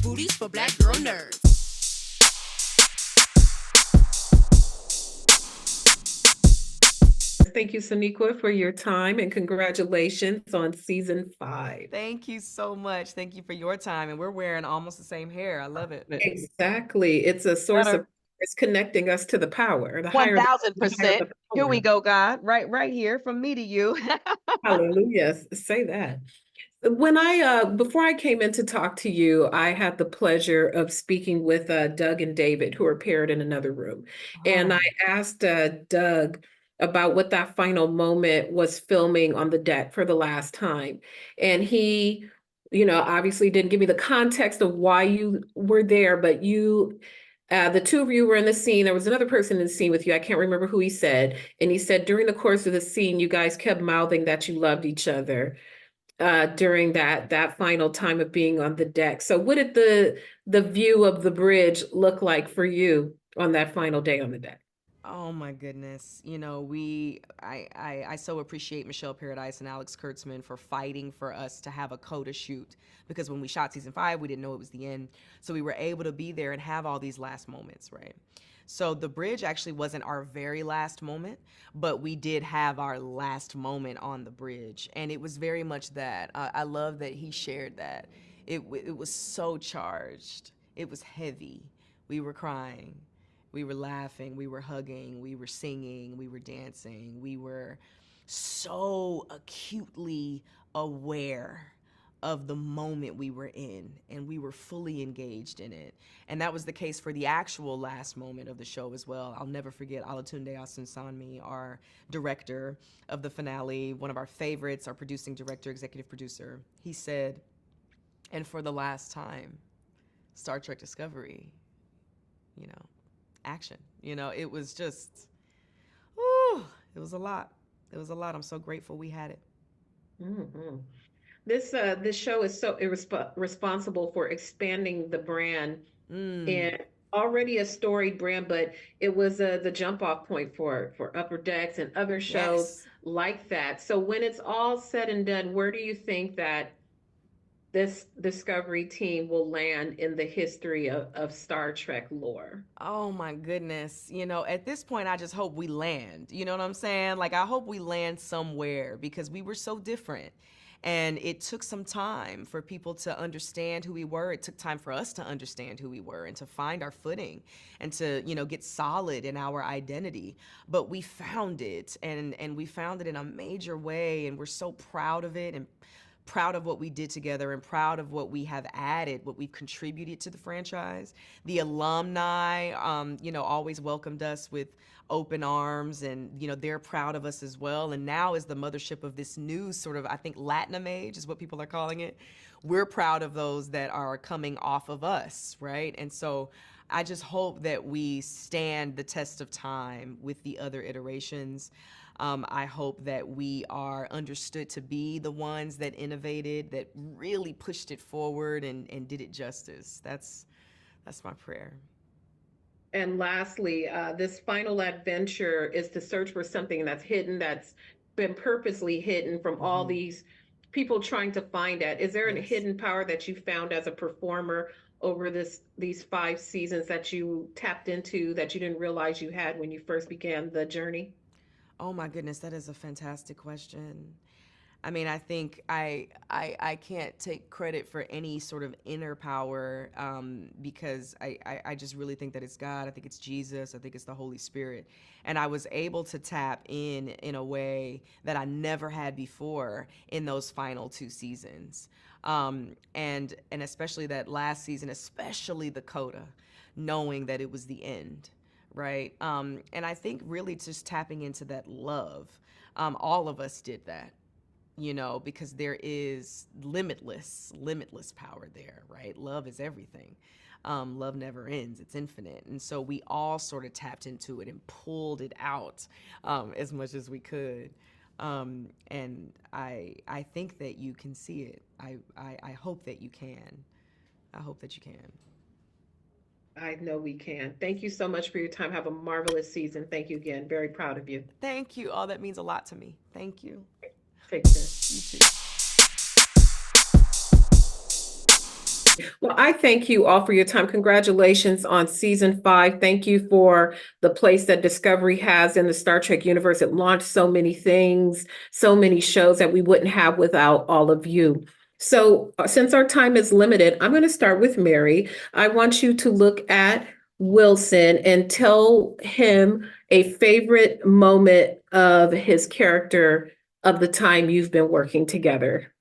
booties for black girl nerds. Thank you, Sonequa, for your time and congratulations on season 5. Thank you so much. Thank you for your time. And we're wearing almost the same hair. I love it. Exactly. It's a source Better. of, it's connecting us to the power. The higher 1000%. the Here we power. go, God. Right here from me to you. Hallelujah. Say that. When before I came in to talk to you, I had the pleasure of speaking with Doug and David, who are paired in another room. And I Oh, asked Doug about what that final moment was filming on the deck for the last time. And he, obviously didn't give me the context of why you were there, but the two of you were in the scene. There was another person in the scene with you. I can't remember who he said. And he said during the course of the scene, you guys kept mouthing that you loved each other during that final time of being on the deck. So what did the view of the bridge look like for you on that final day on the deck? oh my goodness. I so appreciate Michelle Paradise and Alex Kurtzman for fighting for us to have a coda shoot, because when we shot season 5, we didn't know it was the end. So we were able to be there and have all these last moments, right? So the bridge actually wasn't our very last moment, but we did have our last moment on the bridge. And it was very much that. I love that he shared that. It was so charged. It was heavy. We were crying. We were laughing. We were hugging. We were singing. We were dancing. We were so acutely aware of the moment we were in, and we were fully engaged in it. And that was the case for the actual last moment of the show as well. I'll never forget Olatunde Asunsanmi, our director of the finale, one of our favorites, our producing director, executive producer. He said, and for the last time, Star Trek Discovery, action. It was just, ooh, it was a lot. It was a lot. I'm so grateful we had it. Mm-hmm. This show is so responsible for expanding the brand, Mm, and already a storied brand, but it was the jump off point for Upper Decks and other shows yes. like that. So when it's all said and done, where do you think that this Discovery team will land in the history of Star Trek lore? Oh my goodness. At this point, I just hope we land. You know what I'm saying? Like, I hope we land somewhere, because we were so different. And it took some time for people to understand who we were. It took time for us to understand who we were and to find our footing and to, get solid in our identity. But we found it, and we found it in a major way. And we're so proud of it, and proud of what we did together, and proud of what we have added, what we've contributed to the franchise. The alumni, always welcomed us with open arms, and, they're proud of us as well. And now, as the mothership of this new sort of, I think, Latinum age is what people are calling it, we're proud of those that are coming off of us, right? And so I just hope that we stand the test of time with the other iterations. I hope that we are understood to be the ones that innovated, that really pushed it forward and did it justice. That's my prayer. And lastly, this final adventure is to search for something that's hidden, that's been purposely hidden from all Hmm. these people trying to find it. Is there a Yes. hidden power that you found as a performer over these 5 seasons that you tapped into that you didn't realize you had when you first began the journey? Oh my goodness, that is a fantastic question. I mean, I think I can't take credit for any sort of inner power, because I just really think that it's God. I think it's Jesus. I think it's the Holy Spirit. And I was able to tap in a way that I never had before in those final 2 seasons. And especially that last season, especially the coda, knowing that it was the end, right? And I think really just tapping into that love. All of us did that, because there is limitless power there, right? Love is everything. Love never ends, it's infinite. And so we all sort of tapped into it and pulled it out as much as we could. And I think that you can see it. I hope that you can. I hope that you can. I know we can. Thank you so much for your time. Have a marvelous season. Thank you again. Very proud of you. Thank you. Oh, that means a lot to me. Thank you. Take care. You too. Well, I thank you all for your time. Congratulations on season 5. Thank you for the place that Discovery has in the Star Trek universe. It launched so many things, so many shows that we wouldn't have without all of you. So, since our time is limited, I'm going to start with Mary. I want you to look at Wilson and tell him a favorite moment of his character of the time you've been working together.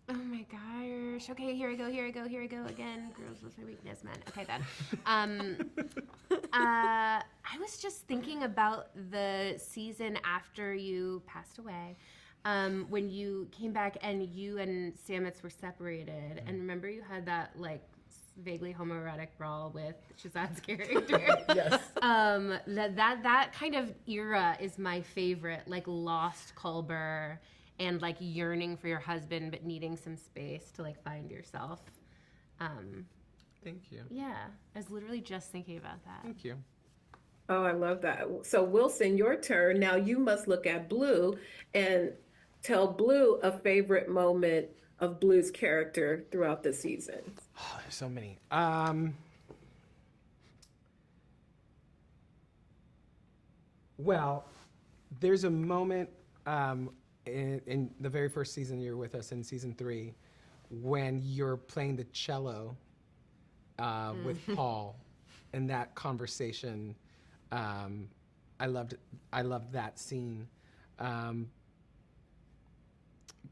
Oh my gosh. Okay, here I go again. Girls, what's my weakness, man? Okay, then. I was just thinking about the season after you passed away. When you came back and you and Stamets were separated. And remember you had that like vaguely homoerotic brawl with Shazad's character. Yes. That kind of era is my favorite, like lost Culber and like yearning for your husband but needing some space to like find yourself. Thank you. Yeah, I was literally just thinking about that. Thank you. Oh, I love that. So Wilson, your turn. Now you must look at Blue and tell Blue a favorite moment of Blue's character throughout the season. Oh, there's so many. Well, there's a moment in the very first season you're with us in season 3 when you're playing the cello with Paul and that conversation. I loved that scene.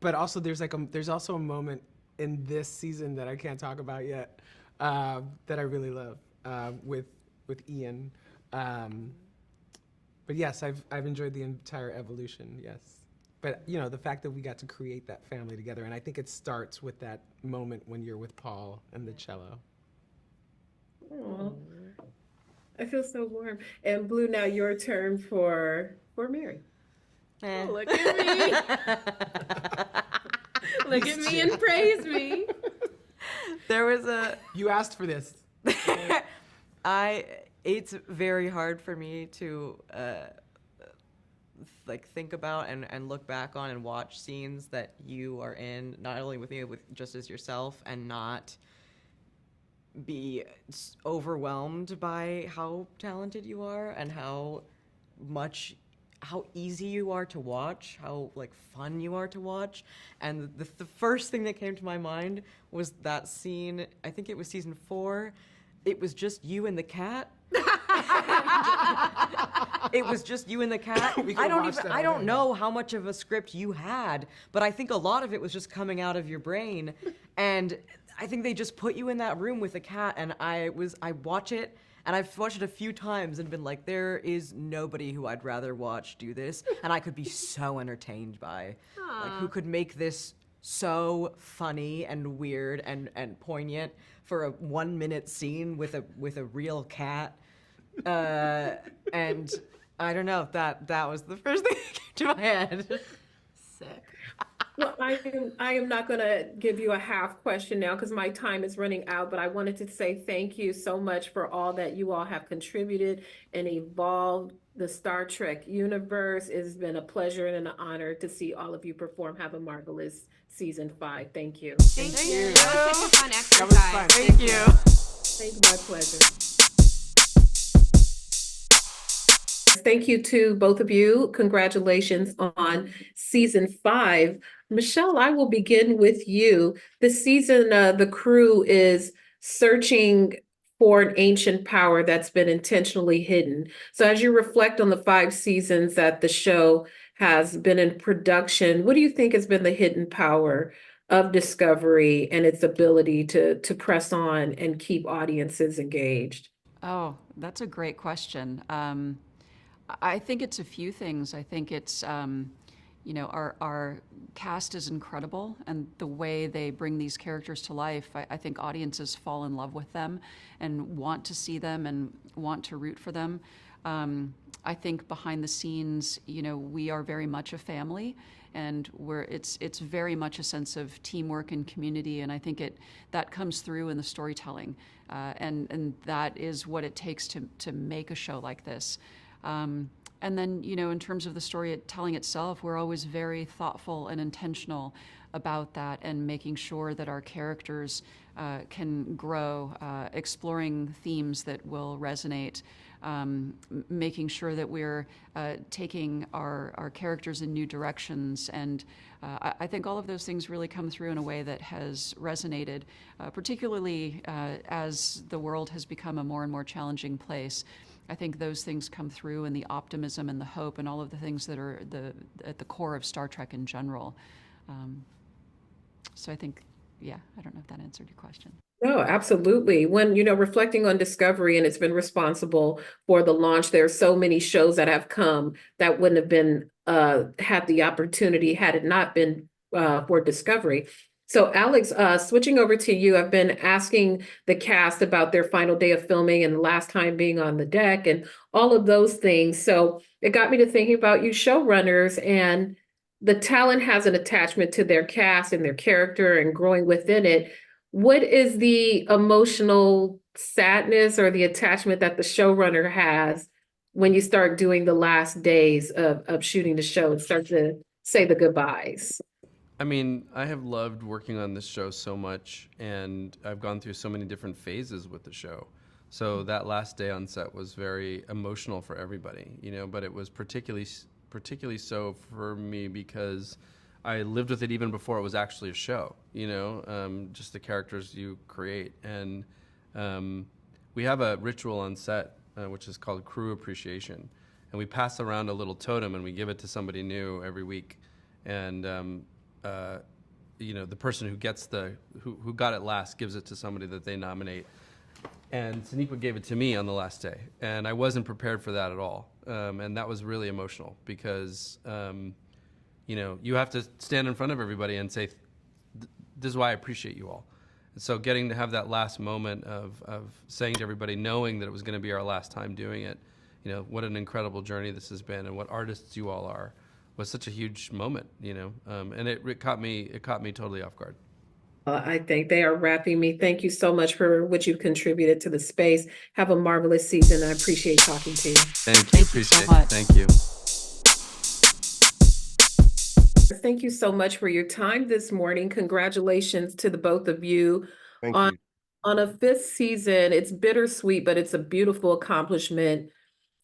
But also there's also a moment in this season that I can't talk about yet that I really love with Ian. But yes, I've enjoyed the entire evolution. Yes, but you know the fact that we got to create that family together, and I think it starts with that moment when you're with Paul and the cello. Aw, I feel so warm. And Blue, now your turn for Mary. Oh, look at me. Look at me and praise me. There was a You asked for this. it's very hard for me to like think about and look back on and watch scenes that you are in, not only with me, with just as yourself, and not be overwhelmed by how talented you are and how easy you are to watch, how like fun you are to watch. And the first thing that came to my mind was that scene, I think it was season 4. It was just you and the cat. It was just you and the cat. I don't know how much of a script you had, but I think a lot of it was just coming out of your brain. And I think they just put you in that room with the cat, and I watch it, and I've watched it a few times and been like, there is nobody who I'd rather watch do this, and I could be so entertained by. Like, who could make this so funny and weird and poignant for a 1-minute scene with a real cat. And I don't know, that was the first thing that came to my head. Sick. Well, I am not going to give you a half question now because my time is running out, but I wanted to say thank you so much for all that you all have contributed and evolved the Star Trek universe. It has been a pleasure and an honor to see all of you perform. Have a marvelous season 5. Thank you. Thank you. That was such a fun exercise. That was fun. Thank you. Thank you. My pleasure. Thank you to both of you. Congratulations on season 5. Michelle, I will begin with you. This season, the crew is searching for an ancient power that's been intentionally hidden. So as you reflect on the 5 seasons that the show has been in production, what do you think has been the hidden power of Discovery and its ability to press on and keep audiences engaged? Oh, that's a great question. I think it's a few things. I think it's, our cast is incredible, and the way they bring these characters to life, I think audiences fall in love with them and want to see them and want to root for them. I think behind the scenes, we are very much a family, and it's very much a sense of teamwork and community, and I think that comes through in the storytelling, and that is what it takes to make a show like this. And then, in terms of the storytelling itself, we're always very thoughtful and intentional about that, and making sure that our characters can grow, exploring themes that will resonate, making sure that we're taking our characters in new directions. And I think all of those things really come through in a way that has resonated, particularly as the world has become a more and more challenging place. I think those things come through in the optimism and the hope and all of the things that are at the core of Star Trek in general. So I think, I don't know if that answered your question. No, absolutely. When, reflecting on Discovery, and it's been responsible for the launch, there are so many shows that have come that wouldn't have been had the opportunity had it not been for Discovery. So Alex, switching over to you, I've been asking the cast about their final day of filming and the last time being on the deck and all of those things. So it got me to thinking about you showrunners, and the talent has an attachment to their cast and their character and growing within it. What is the emotional sadness or the attachment that the showrunner has when you start doing the last days of shooting the show and start to say the goodbyes? I mean, I have loved working on this show so much, and I've gone through so many different phases with the show. So that last day on set was very emotional for everybody, but it was particularly so for me because I lived with it even before it was actually a show, just the characters you create. And we have a ritual on set, which is called crew appreciation. And we pass around a little totem and we give it to somebody new every week. And, the person who gets who got it last gives it to somebody that they nominate. And Sonequa gave it to me on the last day. And I wasn't prepared for that at all. And that was really emotional because, you have to stand in front of everybody and say, this is why I appreciate you all. And so getting to have that last moment of saying to everybody, knowing that it was going to be our last time doing it, what an incredible journey this has been and what artists you all are, was such a huge moment, and it caught me totally off guard. I think they are wrapping me. Thank you so much for what you've contributed to the space. Have a marvelous season. I appreciate talking to you. Thank you. Appreciate it. Thank you. Thank you so much for your time this morning. Congratulations to the both of you. Thank you. On a 5th season. It's bittersweet, but it's a beautiful accomplishment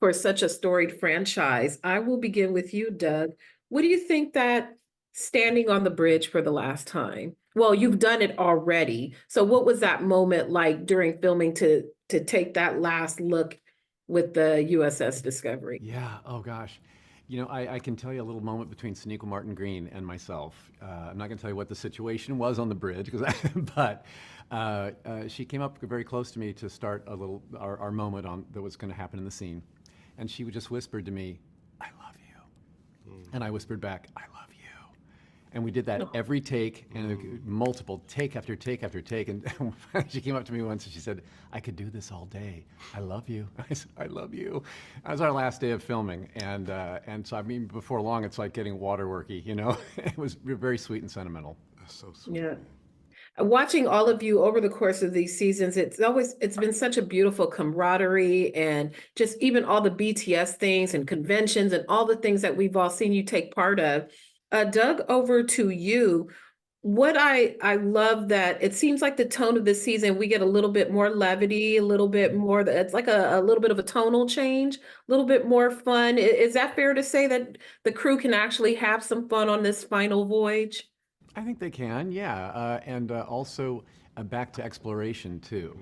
for such a storied franchise. I will begin with you, Doug. What do you think that standing on the bridge for the last time? Well, you've done it already. So what was that moment like during filming to take that last look with the U.S.S. Discovery? Yeah, oh gosh. I can tell you a little moment between Sonequa Martin Green and myself. I'm not going to tell you what the situation was on the bridge, but she came up very close to me to start our moment that was going to happen in the scene. And she just whispered to me, "I love you." And I whispered back, "I love you." And we did that every take, and multiple take after take after take. And she came up to me once and she said, "I could do this all day. I love you." I said, "I love you." That was our last day of filming. And so, before long, it's like getting waterworky, It was very sweet and sentimental. That's so sweet. Yeah. Watching all of you over the course of these seasons, it's been such a beautiful camaraderie, and just even all the BTS things and conventions and all the things that we've all seen you take part of. Doug, over to you. What I love that it seems like the tone of this season, we get a little bit more levity, a little bit more, it's like a little bit of a tonal change, a little bit more fun. Is that fair to say that the crew can actually have some fun on this final voyage? I think they can, yeah. And also back to exploration, too.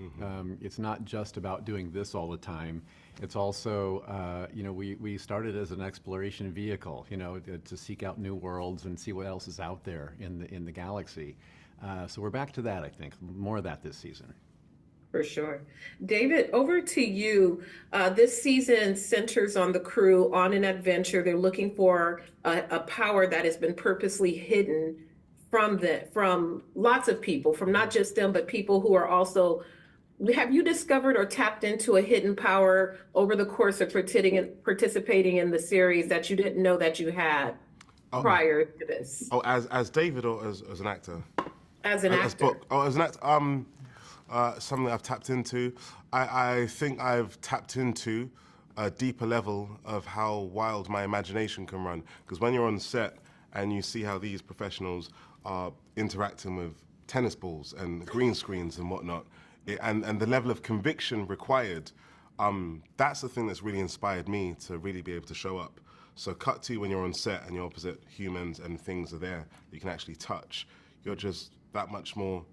It's not just about doing this all the time. It's also, we started as an exploration vehicle, to seek out new worlds and see what else is out there in the galaxy. So we're back to that, I think. More of that this season. For sure. David, over to you. This season centers on the crew on an adventure. They're looking for a power that has been purposely hidden from lots of people, from not just them, but people who are also. Have you discovered or tapped into a hidden power over the course of participating in the series that you didn't know that you had prior to this? Oh, as David or as an actor? As an actor. As an actor, something I've tapped into. I think I've tapped into a deeper level of how wild my imagination can run. Because when you're on set and you see how these professionals are interacting with tennis balls and green screens and whatnot, and the level of conviction required, that's the thing that's really inspired me to really be able to show up. So cut to when you're on set and you're opposite humans and things are there that you can actually touch. You're just that much more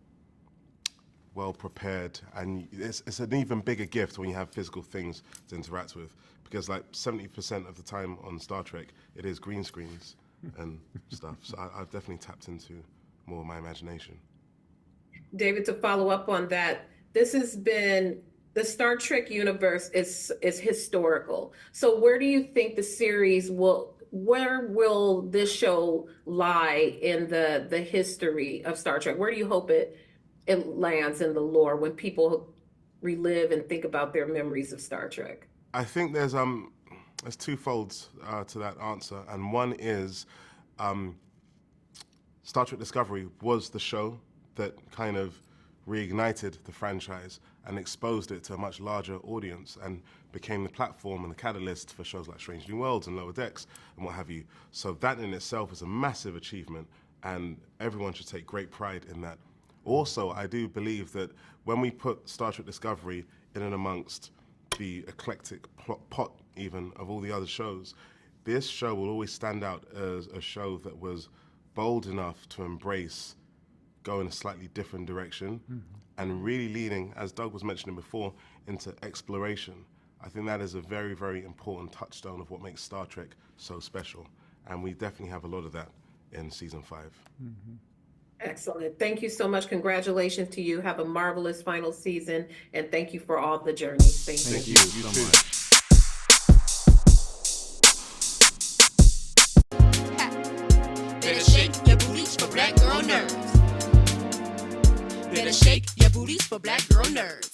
well prepared, and it's an even bigger gift when you have physical things to interact with, because like 70% of the time on Star Trek it is green screens and stuff. So I've definitely tapped into more of my imagination. David, to follow up on that, this has been, the Star Trek universe is historical. So where do you think the series where will this show lie in the history of Star Trek? Where do you hope it lands in the lore when people relive and think about their memories of Star Trek? I think there's two folds to that answer, and one is Star Trek Discovery was the show that kind of reignited the franchise and exposed it to a much larger audience and became the platform and the catalyst for shows like Strange New Worlds and Lower Decks and what have you. So that in itself is a massive achievement, and everyone should take great pride in that. Also, I do believe that when we put Star Trek Discovery in and amongst the eclectic pot even of all the other shows, this show will always stand out as a show that was bold enough to embrace go in a slightly different direction and really leaning, as Doug was mentioning before, into exploration. I think that is a very, very important touchstone of what makes Star Trek so special. And we definitely have a lot of that in season 5. Excellent. Thank you so much. Congratulations to you. Have a marvelous final season, and thank you for all the journey. Thank you. You so much. Better shake your booties for black girl nerves. Better shake your booties for black girl nerves.